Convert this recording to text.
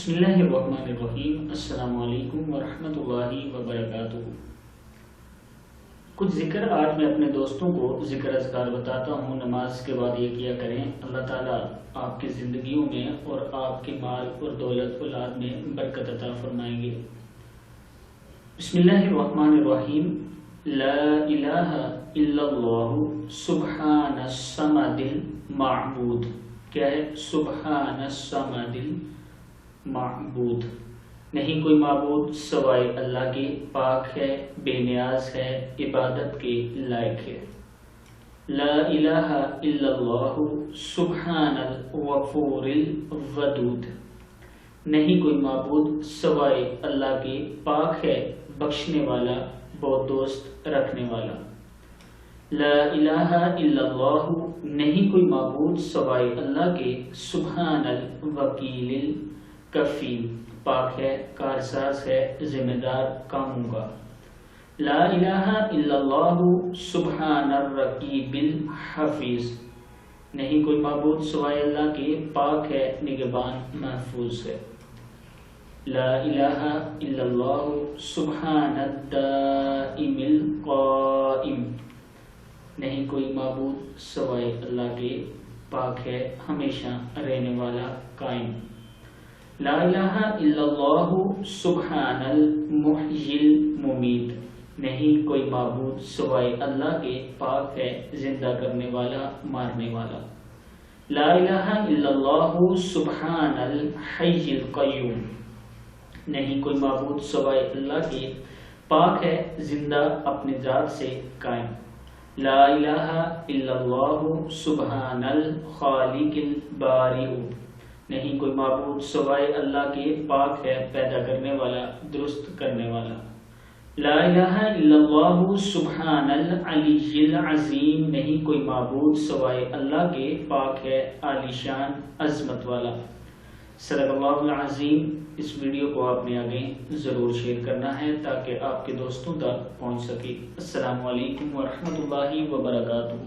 بسم اللہ الرحمن الرحیم۔ السلام علیکم ورحمۃ اللہ وبرکاتہ۔ کچھ ذکر آج میں اپنے دوستوں کو ذکر اذکار بتاتا ہوں، نماز کے بعد یہ کیا کریں۔ اللہ تعالیٰ آپ کی زندگیوں میں اور آپ کے مال اور دولت اولاد میں برکت عطا فرمائیں گے۔ بسم اللہ الرحمن الرحیم۔ لا الہ الا اللہ سبحان الصمد المعبود۔ کیا ہے؟ سبحان الصمد معبود، نہیں کوئی معبود سوائے اللہ کے، پاک ہے، بے نیاز ہے، عبادت کے لائق ہے۔ لا الہ الا اللہ سبحان الغفور الودود، نہیں کوئی معبود سوائے اللہ کے، پاک ہے، بخشنے والا، بہت دوست رکھنے والا۔ لا الہ الا اللہ، نہیں کوئی معبود سوائے اللہ کے، سبحان الوکیل کفیل، پاک ہے، کارساز ہے، ذمہ دار کاموں کا۔ لا الہ الا اللہ سبحان الرقیب الحفیظ، نہیں کوئی معبود سوائے اللہ کے، پاک ہے، نگہبان محفوظ ہے۔ لا الہ الا اللہ سبحان الدائم القائم، نہیں کوئی معبود سوائے اللہ کے، پاک ہے، ہمیشہ رہنے والا، قائم۔ لا الہ الا اللہ سبحان المحیی الممیت، نہیں کوئی معبود سوائے اللہ کے، پاک ہے، زندہ کرنے والا، مارنے والا۔ لا الہ الا اللہ سبحان الحی القیوم، نہیں کوئی معبود سوائے اللہ کے، پاک ہے، زندہ اپنے ذات سے قائم۔ لا الہ الا اللہ سبحان الخالق البارئ، نہیں کوئی معبود سوائے اللہ کے، پاک ہے، پیدا کرنے والا، درست کرنے والا۔ لا الہ الا اللہ سبحان العلی العظیم، نہیں کوئی معبود سوائے اللہ کے، پاک ہے، عالی شان، عظمت والا۔ صدق اللہ العظیم۔ اس ویڈیو کو آپ نے آگے ضرور شیئر کرنا ہے تاکہ آپ کے دوستوں تک پہنچ سکے۔ السلام علیکم ورحمۃ اللہ وبرکاتہ۔